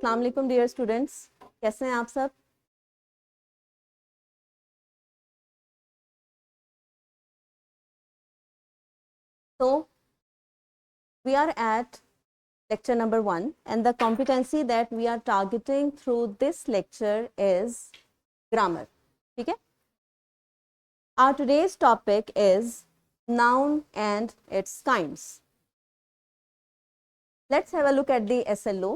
अस्सलाम वालेकुम dear students, कैसे हैं आप सब। तो we are at lecture number 1 and the competency that we are targeting through this lecture is grammar. ठीक है। Our today's topic is noun and its kinds. Let's have a look at the SLO.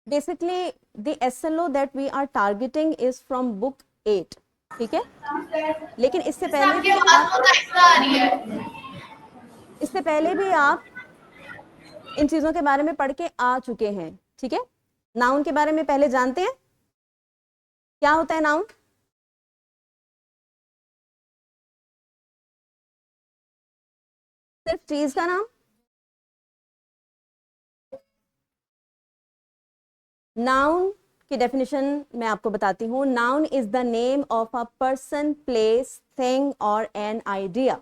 Basically the SLO that we are targeting is from book 8. ठीक है, लेकिन इससे पहले भी आप इन चीजों के बारे में पढ़ के आ चुके हैं। ठीक है, नाउन के बारे में पहले जानते हैं क्या होता है नाउन। सिर्फ चीज का नाम। नाउन की डेफिनेशन मैं आपको बताती हूँ। Noun is the name of a person, place, thing और an idea.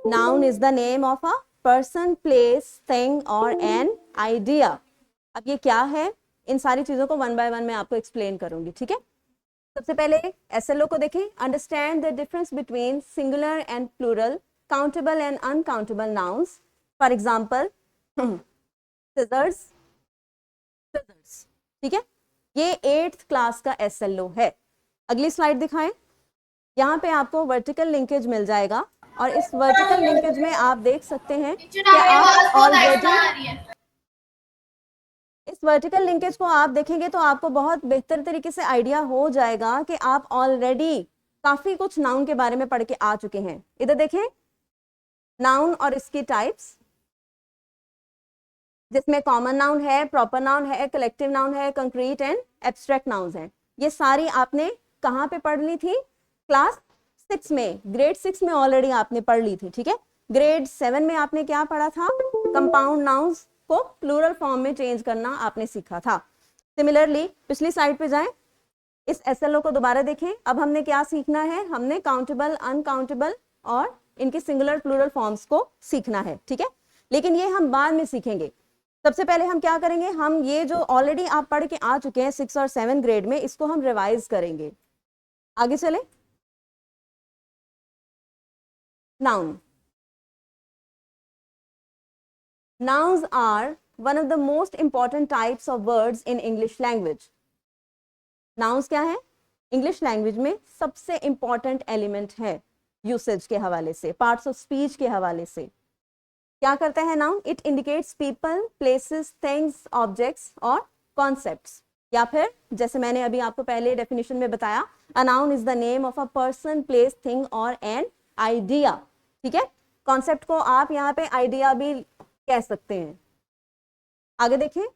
Noun is the name of a person, place, thing और एन आइडिया। अब ये क्या है, इन सारी चीजों को वन बाय वन मैं आपको एक्सप्लेन करूंगी। ठीक है, सबसे पहले एसएलओ को देखें। Understand the difference between singular and plural, countable and uncountable nouns. For example scissors, scissors. ठीक है, ये 8th क्लास का एसएलओ है। अगली स्लाइड दिखाएं। यहाँ पे आपको वर्टिकल लिंकेज मिल जाएगा और इस वर्टिकल लिंकेज में आप देख सकते हैं कि आप ऑलरेडी इस वर्टिकल लिंकेज को आप देखेंगे तो आपको बहुत बेहतर तरीके से आइडिया हो जाएगा कि आप ऑलरेडी काफी कुछ नाउन के बारे में पढ़ के आ चुके हैं। इधर देखें, नाउन और इसकी टाइप्स, जिसमें कॉमन नाउन है, प्रॉपर नाउन है, कलेक्टिव नाउन है, कंक्रीट एंड एब्स्ट्रैक्ट नाउन्स हैं। ये सारी आपने कहाँ पे पढ़ ली थी? क्लास 6 में, ग्रेड 6 में ऑलरेडी आपने पढ़ ली थी। ठीक है, ग्रेड 7 में आपने क्या पढ़ा था? कंपाउंड नाउन्स को प्लूरल फॉर्म में चेंज करना आपने सीखा था। सिमिलरली पिछली स्लाइड पे जाएं, इस एसएलओ को दोबारा देखें। अब हमने क्या सीखना है? हमने काउंटेबल, अनकाउंटेबल और इनकी सिंगुलर प्लूरल फॉर्म्स को सीखना है। ठीक है, लेकिन ये हम बाद में सीखेंगे। सबसे पहले हम क्या करेंगे, हम ये जो ऑलरेडी आप पढ़ के आ चुके हैं 6 और 7 ग्रेड में, इसको हम रिवाइज करेंगे। आगे चले। Noun, nouns are one of the most important types of words in English language. nouns क्या है? इंग्लिश लैंग्वेज में सबसे इंपॉर्टेंट एलिमेंट है यूसेज के हवाले से, पार्ट्स ऑफ स्पीच के हवाले से। क्या करता है noun? It indicates people, places, things, objects और कॉन्सेप्ट्स। या फिर जैसे मैंने अभी आपको पहले डेफिनेशन में बताया, a noun is the name of a person, place, thing और एन आइडिया। ठीक है, कॉन्सेप्ट को आप यहाँ पे आइडिया भी कह सकते हैं। आगे देखिए,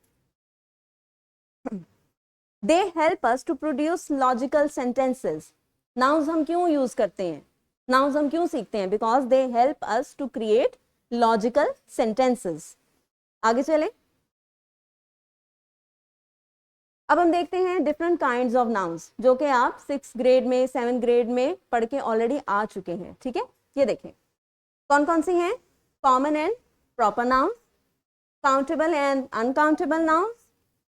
they help us to produce logical sentences. Nouns हम क्यों यूज करते हैं? नाउन्स हम क्यों सीखते हैं? Because they help us to create logical sentences. आगे चले। अब हम देखते हैं डिफरेंट काइंड्स ऑफ नाउन्स, जो कि आप 6 ग्रेड में, 7 ग्रेड में पढ़ के ऑलरेडी आ चुके हैं। ठीक है, ये देखें कौन कौन सी हैं। Common and proper nouns, countable and uncountable nouns,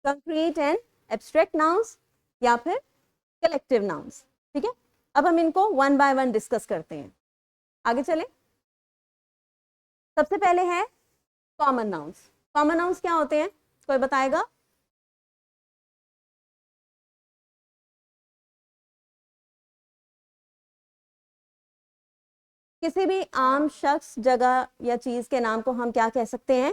concrete and abstract nouns या फिर collective nouns। ठीक है, अब हम इनको वन बाय वन डिस्कस करते हैं। आगे चले। सबसे पहले है कॉमन नाउन्स। कॉमन नाउन्स क्या होते हैं, कोई बताएगा? किसी भी आम शख्स, जगह या चीज के नाम को हम क्या कह सकते हैं?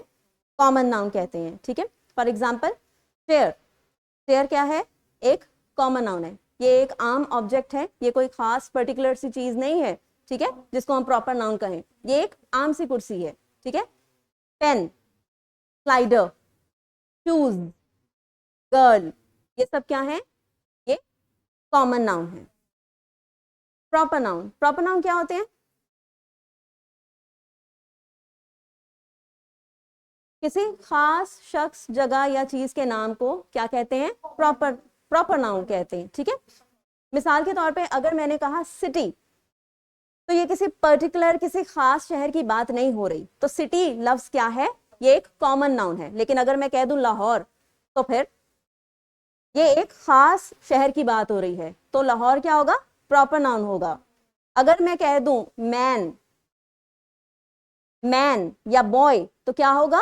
कॉमन नाउन कहते हैं। ठीक है, फॉर एग्जांपल चेयर। चेयर क्या है? एक कॉमन नाउन है। ये एक आम ऑब्जेक्ट है, ये कोई खास पर्टिकुलर सी चीज नहीं है। ठीक है, जिसको हम प्रॉपर नाउन कहें। ये एक आम सी कुर्सी है। ठीक है, पेन, स्लाइडर, शूज, गर्ल, ये सब क्या है? ये कॉमन नाउन है। प्रॉपर नाउन, प्रॉपर नाउन क्या होते हैं? किसी खास शख्स, जगह या चीज के नाम को क्या कहते हैं? प्रॉपर नाउन कहते हैं। ठीक है, मिसाल के तौर पे अगर मैंने कहा सिटी, तो ये किसी पर्टिकुलर, किसी खास शहर की बात नहीं हो रही। तो सिटी लफ्ज क्या है? ये एक कॉमन नाउन है, लेकिन अगर मैं कह दूं लाहौर तो फिर ये एक खास शहर की बात हो रही है, तो लाहौर क्या होगा, प्रॉपर नाउन होगा। अगर मैं कह दूं मैन, मैन या बॉय तो क्या होगा,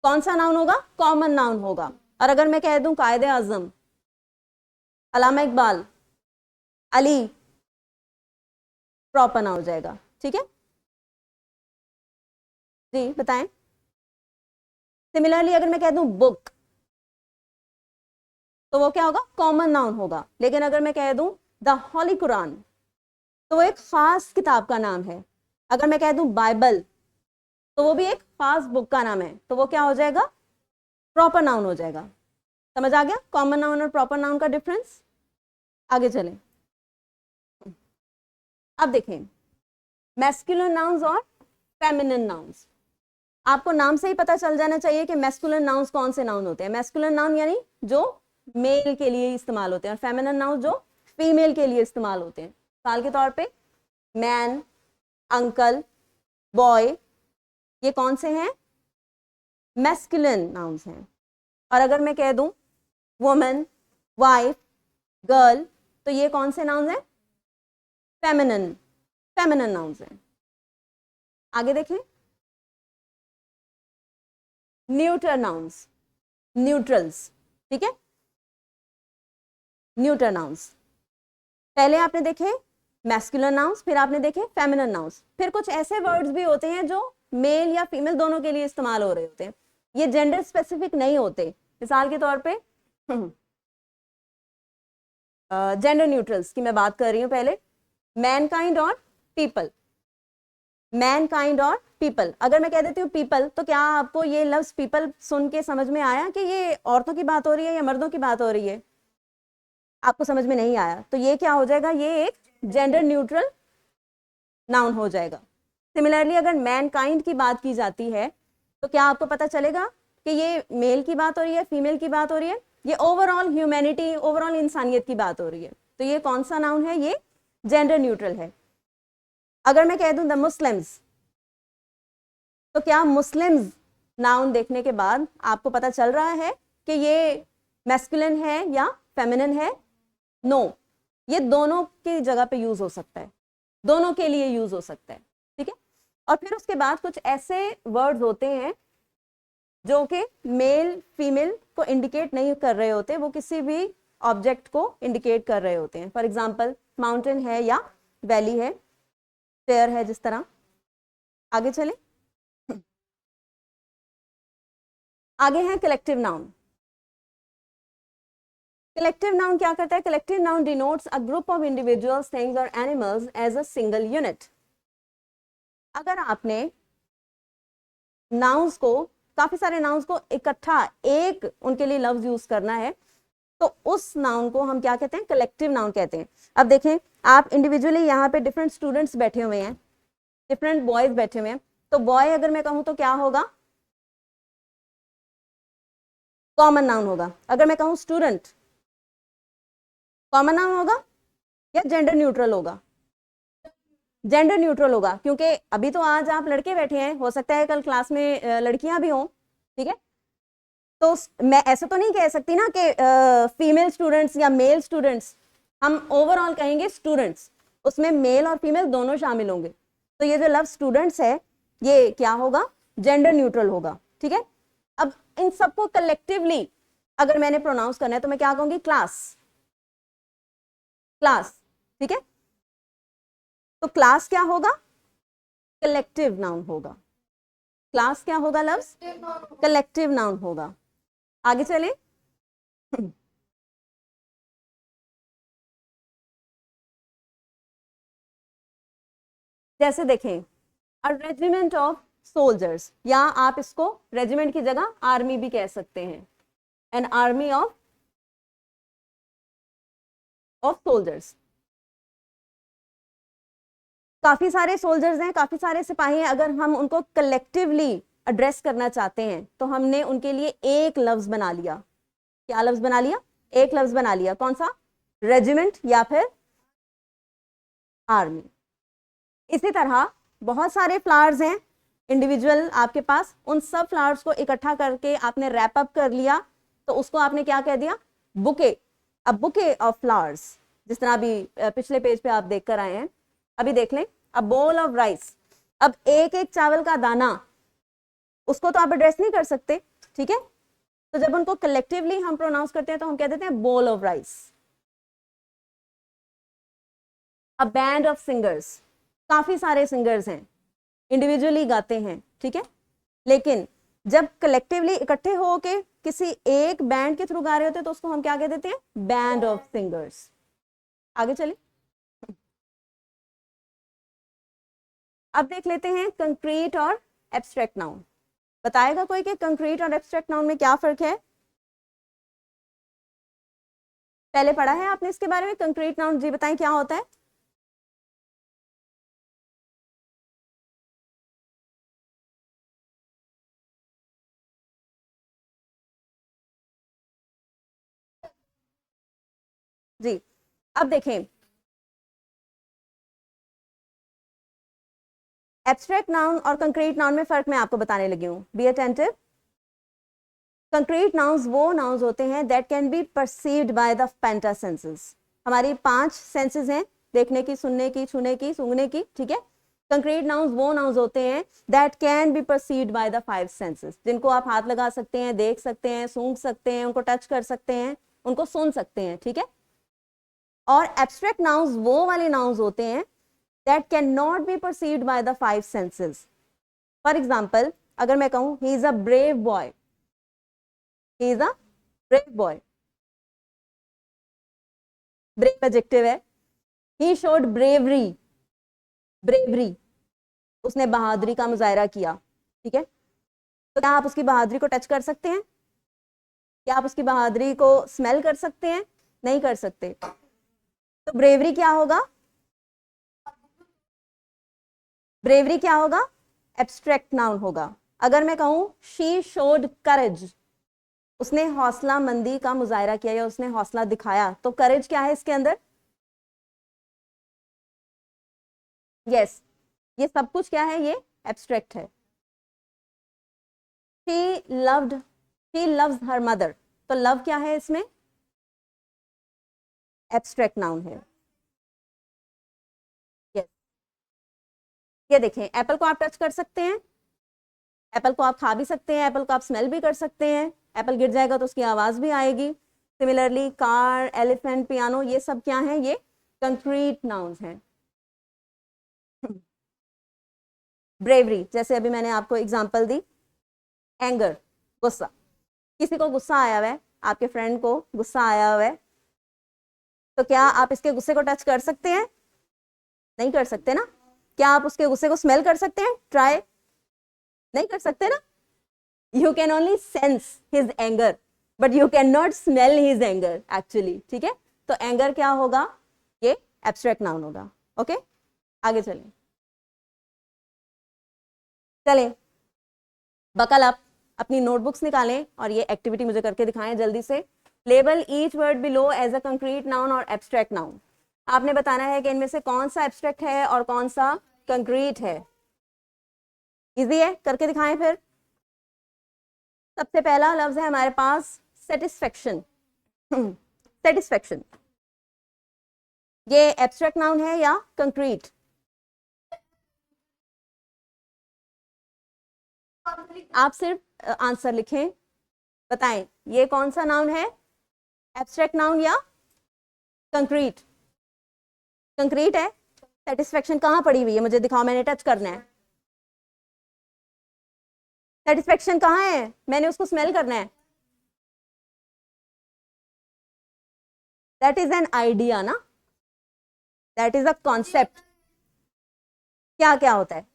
कौन सा नाउन होगा, कॉमन नाउन होगा। और अगर मैं कह दूं कायदे आजम, अलामा इकबाल, अली, प्रॉपर नाउन हो जाएगा। ठीक है जी, बताएं। सिमिलरली अगर मैं कह दूं बुक तो वो क्या होगा, कॉमन नाउन होगा। लेकिन अगर मैं कह दूं द होली कुरान तो वो एक खास किताब का नाम है। अगर मैं कह दूं बाइबल तो वो भी एक खास बुक का नाम है, तो वो क्या हो जाएगा, प्रॉपर नाउन हो जाएगा। समझ आ गया कॉमन नाउन और प्रॉपर नाउन का डिफरेंस। आगे चलें। अब देखें मैस्कुलिन नाउन्स और फेमिनिन नाउन्स। आपको नाम से ही पता चल जाना चाहिए कि मैस्कुलिन नाउन्स कौन से नाउन होते हैं। मैस्कुलिन नाउन यानी जो मेल के लिए इस्तेमाल होते हैं, और फेमिनिन नाउन जो फीमेल के लिए इस्तेमाल होते हैं। मिसाल के तौर पे मैन, अंकल, बॉय, ये कौन से हैं, मैस्कुलिन नाउन्स हैं। और अगर मैं कह दूं वुमन, वाइफ, गर्ल तो ये कौन से नाउन्स हैं, फेमिनिन, फेमिनिन नाउन्स हैं। आगे देखें न्यूट्रल नाउन्स, न्यूट्रल्स। ठीक है, न्यूट्रल नाउन्स पहले आपने देखे मैस्कुलिन नाउन्स, फिर आपने देखे फेमिनिन नाउन्स। फिर कुछ ऐसे वर्ड्स भी होते हैं जो मेल या फीमेल दोनों के लिए इस्तेमाल हो रहे होते हैं, ये जेंडर स्पेसिफिक नहीं होते। मिसाल के तौर पे जेंडर न्यूट्रल्स की मैं बात कर रही हूँ। पहले मैनकाइंड और पीपल, मैनकाइंड और पीपल। अगर मैं कह देती हूँ पीपल तो क्या आपको ये लफ्ज पीपल सुन के समझ में आया कि ये औरतों की बात हो रही है या मर्दों की बात हो रही है, आपको समझ में नहीं आया, तो ये क्या हो जाएगा, ये एक जेंडर न्यूट्रल नाउन हो जाएगा। सिमिलरली अगर मैनकाइंड की बात की जाती है तो क्या आपको पता चलेगा कि ये मेल की बात हो रही है, फीमेल की बात हो रही है, ये ओवरऑल ह्यूमैनिटी, ओवरऑल इंसानियत की बात हो रही है। तो ये कौन सा नाउन है, ये जेंडर न्यूट्रल है। अगर मैं कह दूं द मुस्लिम्स तो क्या मुस्लिम्स नाउन देखने के बाद आपको पता चल रहा है कि ये मैस्कुलिन है या फेमिनिन है? नो, ये दोनों की जगह पे यूज हो सकता है, दोनों के लिए यूज हो सकता है। ठीक है, और फिर उसके बाद कुछ ऐसे वर्ड्स होते हैं जो कि मेल फीमेल को इंडिकेट नहीं कर रहे होते, वो किसी भी ऑब्जेक्ट को इंडिकेट कर रहे होते हैं। फॉर एग्जाम्पल माउंटेन है या वैली है, स्टेयर है, जिस तरह। आगे चले, आगे है कलेक्टिव नाउन। कलेक्टिव नाउन क्या करता है, collective noun denotes a group of individuals, things और animals as a single unit. अगर आपने नाउन्स को, काफी सारे नाउन्स को इकट्ठा एक उनके लिए लफ्ज यूज करना है तो उस नाउन को हम क्या कहते हैं, कलेक्टिव नाउन कहते हैं। अब देखें आप इंडिविजुअली यहाँ पे डिफरेंट स्टूडेंट्स बैठे हुए हैं, डिफरेंट बॉयज बैठे हुए हैं, तो बॉय अगर मैं कहूँ तो क्या होगा, कॉमन नाउन होगा। अगर मैं कहूँ स्टूडेंट, कॉमन नाउन होगा या जेंडर न्यूट्रल होगा? जेंडर न्यूट्रल होगा, क्योंकि अभी तो आज आप लड़के बैठे हैं, हो सकता है कल क्लास में लड़कियां भी हों। ठीक है, तो मैं ऐसा तो नहीं कह सकती ना कि फीमेल स्टूडेंट्स या मेल स्टूडेंट्स, हम ओवरऑल कहेंगे स्टूडेंट्स, उसमें मेल और फीमेल दोनों शामिल होंगे। तो ये जो लव स्टूडेंट्स है ये क्या होगा, जेंडर न्यूट्रल होगा। ठीक है, अब इन सबको कलेक्टिवली अगर मैंने प्रोनाउंस करना है तो मैं क्या कहूंगी, क्लास, क्लास। ठीक है, तो क्लास क्या होगा, कलेक्टिव नाउन होगा। क्लास क्या होगा लव्स, कलेक्टिव नाउन होगा। आगे चलें, जैसे देखें अ रेजिमेंट ऑफ सोल्जर्स, या आप इसको रेजिमेंट की जगह आर्मी भी कह सकते हैं, एन आर्मी ऑफ सोल्जर्स। काफी सारे सोल्जर्स हैं, काफी सारे सिपाही हैं, अगर हम उनको कलेक्टिवली एड्रेस करना चाहते हैं तो हमने उनके लिए एक लफ्ज बना लिया। क्या लफ्ज बना लिया, एक लफ्ज बना लिया, कौन सा, रेजिमेंट या फिर आर्मी। इसी तरह बहुत सारे फ्लावर्स हैं, इंडिविजुअल आपके पास, उन सब फ्लावर्स को इकट्ठा करके आपने रैप अप कर लिया, तो उसको आपने क्या कह दिया? Bouquet. A bouquet of flowers, जिस तरह अभी पिछले पेज पे आप देख कर आए हैं। अभी देख लें, अ बोल ऑफ राइस। अब एक एक चावल का दाना, उसको तो आप एड्रेस नहीं कर सकते, ठीक है? तो जब उनको कलेक्टिवली हम प्रोनाउंस करते हैं तो हम कह देते हैं bowl of rice. A band of singers, काफी सारे सिंगर्स हैं, इंडिविजुअली गाते हैं, ठीक है? लेकिन जब कलेक्टिवली इकट्ठे होके किसी एक बैंड के थ्रू गा रहे होते हैं तो उसको हम क्या कह देते हैं? Band of singers. आगे चले, अब देख लेते हैं कंक्रीट और एब्स्ट्रैक्ट नाउन। बताएगा कोई कि कंक्रीट और एब्स्ट्रैक्ट नाउन में क्या फर्क है? पहले पढ़ा है आपने इसके बारे में? कंक्रीट नाउन जी बताएं क्या होता है? जी, अब देखें, एब्स्ट्रैक्ट नाउन और कंक्रीट नाउन में फर्क मैं आपको बताने लगी हूँ, बी अटेंटिव। कंक्रीट नाउन्स वो नाउन्स होते हैं that can be perceived by the penta senses. हमारी 5 सेंसेस हैं, देखने की, सुनने की, छूने की, सूंघने की, ठीक है? कंक्रीट नाउन्स वो नाउन्स होते हैं that can be perceived by the 5 senses, जिनको आप हाथ लगा सकते हैं, देख सकते हैं, सूंघ सकते हैं, उनको टच कर सकते हैं, उनको सुन सकते हैं, ठीक है? और एब्स्ट्रैक्ट नाउन्स वो वाले नाउन्स होते हैं that can not be perceived by the 5 senses. For example, अगर मैं कहूं he is a brave boy, he is a brave boy, brave adjective है। ही शोड ब्रेवरी, ब्रेवरी, उसने बहादुरी का मुजाहरा किया, ठीक है? तो क्या आप उसकी बहादुरी को टच कर सकते हैं? क्या आप उसकी बहादुरी को स्मेल कर सकते हैं? नहीं कर सकते। तो ब्रेवरी क्या होगा? ब्रेवरी क्या होगा? एब्स्ट्रैक्ट नाउन होगा। अगर मैं कहूं शी शोड करेज, उसने हौसला मंदी का मुजाहरा किया या उसने हौसला दिखाया, तो करेज क्या है इसके अंदर? यस, ये सब कुछ क्या है? ये एब्स्ट्रैक्ट है। She loved, she loves her mother, तो लव क्या है इसमें? एब्स्ट्रैक्ट नाउन है। यस, ये देखें, एप्पल को आप टच कर सकते हैं, एप्पल को आप खा भी सकते हैं, एप्पल को आप स्मेल भी कर सकते हैं, एप्पल गिर जाएगा तो उसकी आवाज भी आएगी। सिमिलरली कार, एलिफेंट, पियानो, ये सब क्या है? ये कंक्रीट नाउन्स हैं। ब्रेवरी, जैसे अभी मैंने आपको एग्जांपल दी, एंगर, गुस्सा, किसी को गुस्सा आया हुआ है, आपके फ्रेंड को गुस्सा आया हुआ है, तो क्या आप इसके गुस्से को टच कर सकते हैं? नहीं कर सकते ना। क्या आप उसके गुस्से को स्मेल कर सकते हैं? ट्राई, नहीं कर सकते ना। You can only sense his anger but you can not smell his anger actually, ठीक है? तो एंगर क्या होगा? ये एब्स्ट्रैक्ट नाउन होगा। ओके, आगे चलें, चलें, बकल अप, अपनी नोटबुक्स निकालें और ये एक्टिविटी मुझे करके दिखाएं जल्दी से। Label each word below as a concrete noun और एब्स्ट्रैक्ट नाउन। आपने बताना है कि इनमें से कौन सा एब्स्ट्रैक्ट है और कौन सा कंक्रीट है। इजी है, करके दिखाएं फिर। सबसे पहला लफ्ज है हमारे पास सेटिस्फेक्शन। सेटिस्फेक्शन, ये एब्स्ट्रैक्ट नाउन है या कंक्रीट? आप सिर्फ आंसर लिखें, बताएं ये कौन सा नाउन है, एब्स्ट्रैक्ट नाउन या कंक्रीट? कंक्रीट है। सेटिस्फेक्शन कहाँ पड़ी हुई है? मुझे दिखाओ, मैंने टच करना है। सेटिस्फेक्शन कहाँ है? मैंने उसको स्मेल करना है। दैट इज एन आइडिया ना, दैट इज अ कॉन्सेप्ट। क्या क्या होता है?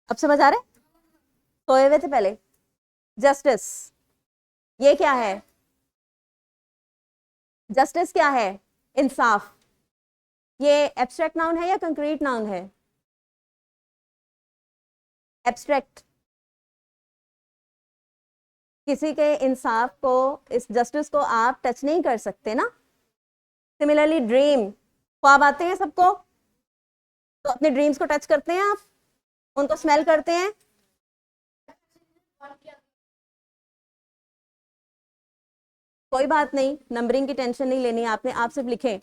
अब समझ आ रहा है? सोए हुए थे पहले। जस्टिस, ये क्या है? जस्टिस क्या है? इंसाफ। ये एब्स्ट्रैक्ट नाउन है या कंक्रीट नाउन है? एब्स्ट्रैक्ट। किसी के इंसाफ को, इस जस्टिस को आप टच नहीं कर सकते ना। सिमिलरली ड्रीम, ख्वाब आते हैं सबको, तो अपने ड्रीम्स को टच करते हैं आप, उनको स्मेल करते हैं? कोई बात नहीं, नंबरिंग की टेंशन नहीं लेनी आपने, आप सिर्फ लिखें।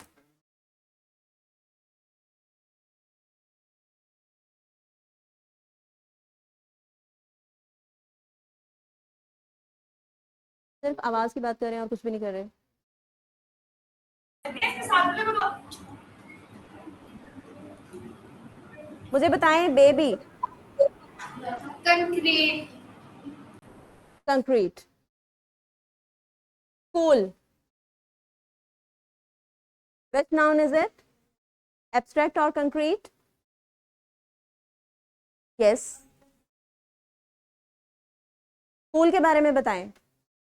सिर्फ आवाज की बात कर रहे हैं और कुछ भी नहीं कर रहे। मुझे बताएं baby. Concrete. Concrete. Cool. Which noun is it? Abstract or concrete? Yes. Cool के बारे में बताएं।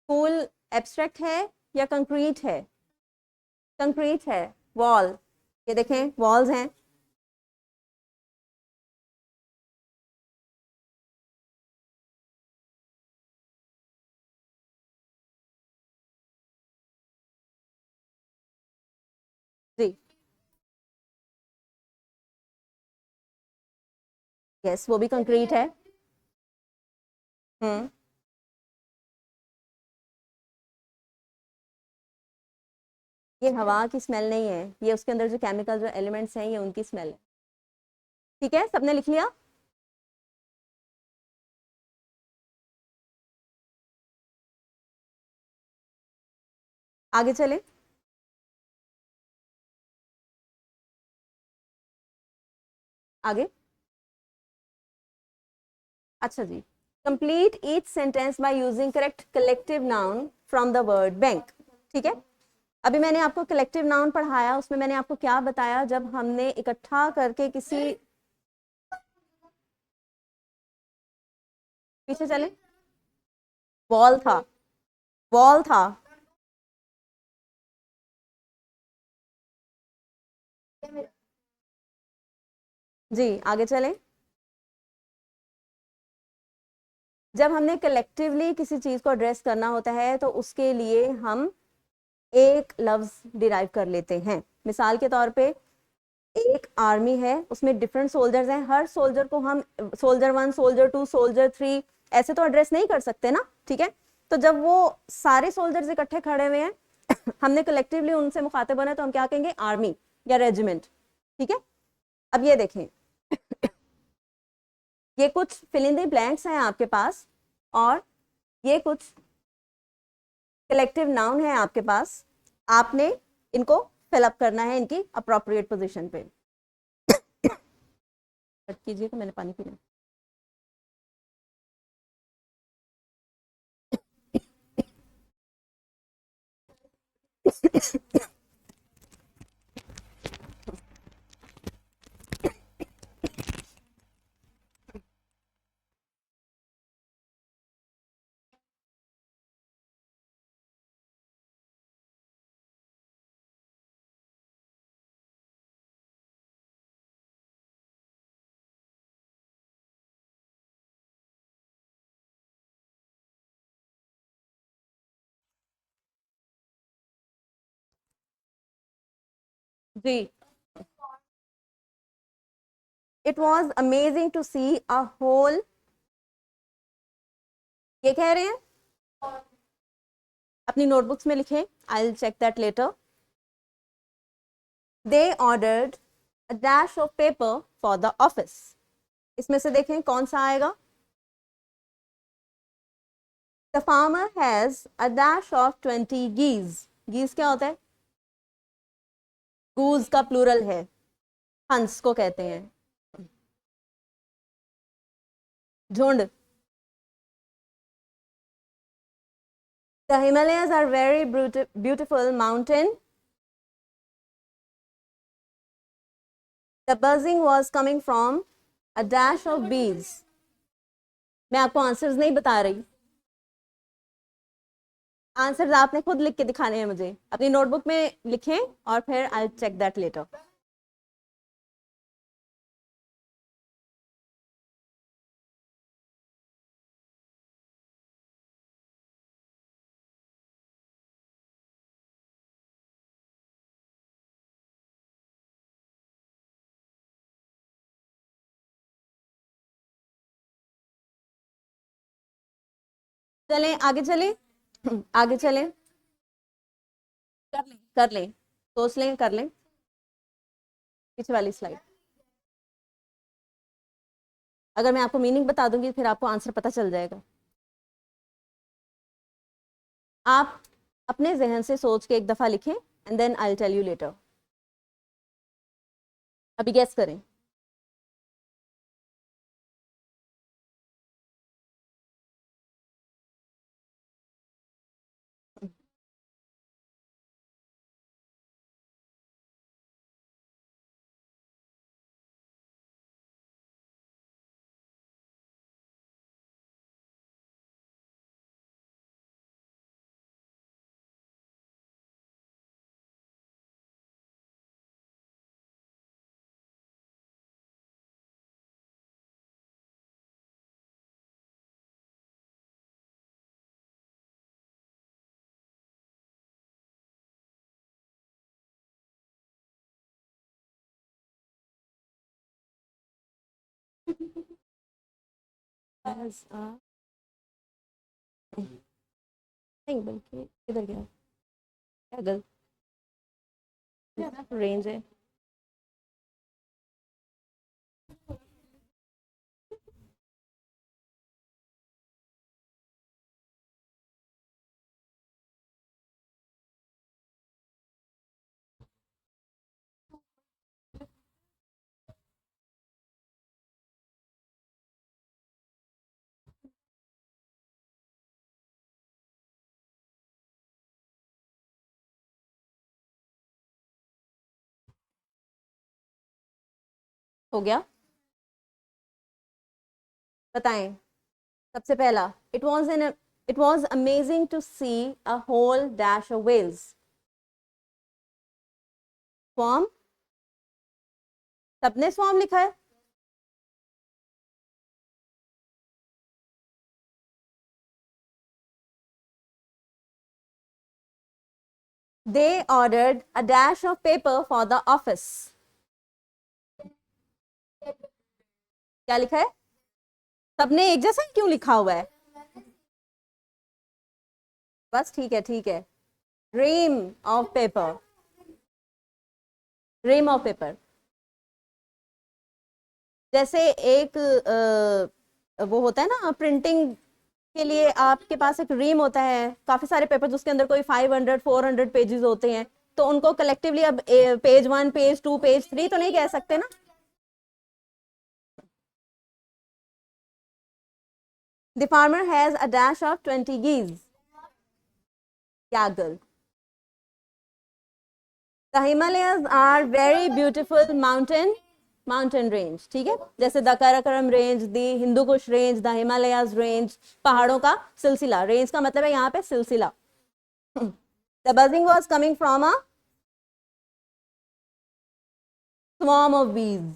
Cool abstract है या concrete है? Concrete है। Wall, ये देखें walls हैं। जी यस, वो भी कंक्रीट है। हम्म। ये हवा की स्मेल नहीं है, ये उसके अंदर जो केमिकल जो एलिमेंट्स हैं ये उनकी स्मेल है। ठीक है, सबने लिख लिया? आगे चले। आगे। अच्छा जी। Complete each sentence by using correct collective noun from the word bank. ठीक है, अभी मैंने आपको कलेक्टिव नाउन पढ़ाया, उसमें मैंने आपको क्या बताया, जब हमने इकट्ठा करके किसी, पीछे चले, वॉल था, वॉल था। जी आगे चले। जब हमने कलेक्टिवली किसी चीज को एड्रेस करना होता है तो उसके लिए हम एक लफ्ज डिराइव कर लेते हैं। मिसाल के तौर पे एक आर्मी है, उसमें डिफरेंट सोल्जर्स हैं, हर सोल्जर को हम सोल्जर 1, सोल्जर 2, सोल्जर 3 ऐसे तो एड्रेस नहीं कर सकते ना। ठीक है, तो जब वो सारे सोल्जर्स इकट्ठे खड़े हुए हैं हमने कलेक्टिवली उनसे मुखातिब बना, तो हम क्या कहेंगे? आर्मी या रेजिमेंट। ठीक है, अब ये देखें, ये कुछ फिल इन द ब्लैंक्स हैं आपके पास, और ये कुछ कलेक्टिव नाउन है आपके पास। आपने इनको फिलअप करना है इनकी अप्रोप्रिएट पोजीशन पे। कट कीजिए तो मैंने पानी पीना। जी, it was amazing to see a whole, ये कह रहे हैं, अपनी नोटबुक्स में लिखें, I will check that letter. They ordered a dash of paper for the office. इसमें से देखें कौन सा आएगा? The farmer has a dash of 20 geese। Geese क्या होता है? गूज का प्लूरल है, हंस को कहते हैं, झुंड। The Himalayas are very beautiful mountain. The buzzing was coming from a dash of bees. मैं आपको आंसर्स नहीं बता रही, आंसर्स आपने खुद लिख के दिखाने हैं मुझे, अपनी नोटबुक में लिखें और फिर आई चेक दैट लेटर। चलें आगे चलें, आगे चलें, कर लें, सोच लें, कर लें, पीछे वाली स्लाइड। अगर मैं आपको मीनिंग बता दूंगी फिर आपको आंसर पता चल जाएगा। आप अपने जहन से सोच के एक दफा लिखें and then I will tell you letter. अभी गेस करें। नहीं बल्कि इधर गया, क्या गलत रेंज है। हो गया, बताएं। सबसे पहला, it was amazing to see a whole dash of whales। swarm, सबने swarm लिखा है। They ordered a dash of paper for the office। क्या लिखा है? सबने एक जैसा क्यों लिखा हुआ है? बस ठीक है, ठीक है। ream of paper, ream of paper। जैसे एक वो होता है ना प्रिंटिंग के लिए, आपके पास एक रीम होता है, काफी सारे पेपर्स उसके अंदर कोई 500 400 पेजेस होते हैं, तो उनको कलेक्टिवली अब पेज 1 पेज 2 पेज 3 तो नहीं कह सकते ना। The farmer has a dash of 20 geese। Gaggle। The Himalayas are very beautiful mountain range। ठीक है, जैसे the Karakoram range, the Hindu Kush range, the Himalayas range, पहाड़ों का सिलसिला। रेंज का मतलब है यहाँ पे सिलसिला। The buzzing was coming from a swarm of bees।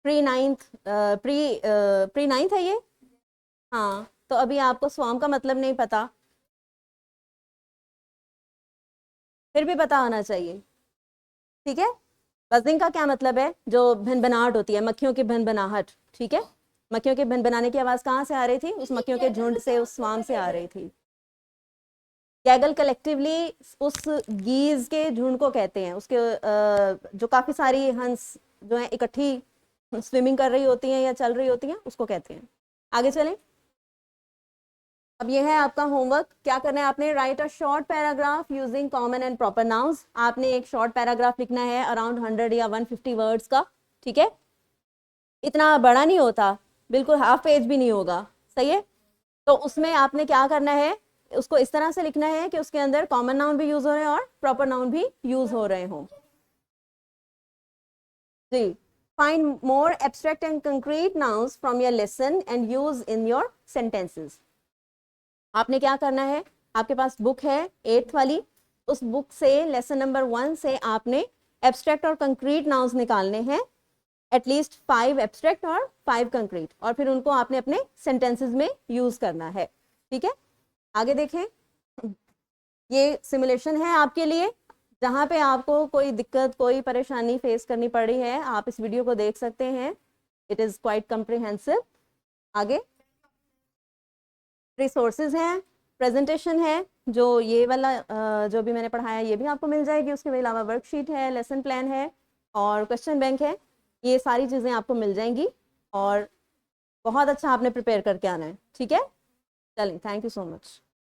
Pre ninth, pre ninth है ये। हाँ, तो अभी आपको स्वाम का मतलब नहीं पता, फिर भी पता होना चाहिए। ठीक है, बजिंग का क्या मतलब है? जो भिनभिनाहट होती है, मक्खियों की भिनभिनाहट। ठीक है, मक्खियों के भिनभिनाने की आवाज कहाँ से आ रही थी? उस मक्खियों के झुंड से, उस स्वाम से आ रही थी। गैगल कलेक्टिवली उस गीज के झुंड को कहते हैं, उसके जो काफी सारी हंस जो है इकट्ठी स्विमिंग कर रही होती हैं या चल रही होती हैं, उसको कहते हैं। आगे चलें। अब ये है आपका होमवर्क। क्या करना है आपने? Right a short paragraph using common and proper nouns. आपने एक शॉर्ट पैराग्राफ लिखना है अराउंड 100 या 150 वर्ड्स का। ठीक है, इतना बड़ा नहीं होता, बिल्कुल हाफ पेज भी नहीं होगा। सही है, तो उसमें आपने क्या करना है, उसको इस तरह से लिखना है कि उसके अंदर कॉमन नाउन भी यूज हो रहे हैं और प्रॉपर नाउन भी यूज हो रहे हों। जी, find more abstract and concrete nouns from your lesson and use in your sentences. आपने क्या करना है, आपके पास बुक है 8th वाली, उस बुक से लेसन नंबर 1 से आपने एब्स्ट्रैक्ट और कंक्रीट नाउन्स निकालने हैं, एटलीस्ट 5 एब्स्ट्रैक्ट और 5 कंक्रीट, और फिर उनको आपने अपने सेंटेंसेस में यूज करना है। ठीक है, आगे देखें। ये सिमुलेशन है आपके लिए, जहाँ पे आपको कोई दिक्कत कोई परेशानी फेस करनी पड़ रही है आप इस वीडियो को देख सकते हैं, इट इज़ क्वाइट कम्प्रिहेंसिव। आगे रिसोर्सेज हैं, प्रेजेंटेशन है, जो ये वाला जो भी मैंने पढ़ाया ये भी आपको मिल जाएगी, उसके अलावा वर्कशीट है, लेसन प्लान है और क्वेश्चन बैंक है, ये सारी चीज़ें आपको मिल जाएंगी और बहुत अच्छा आपने प्रिपेयर करके आना है, ठीक है। चलिए, थैंक यू सो मच।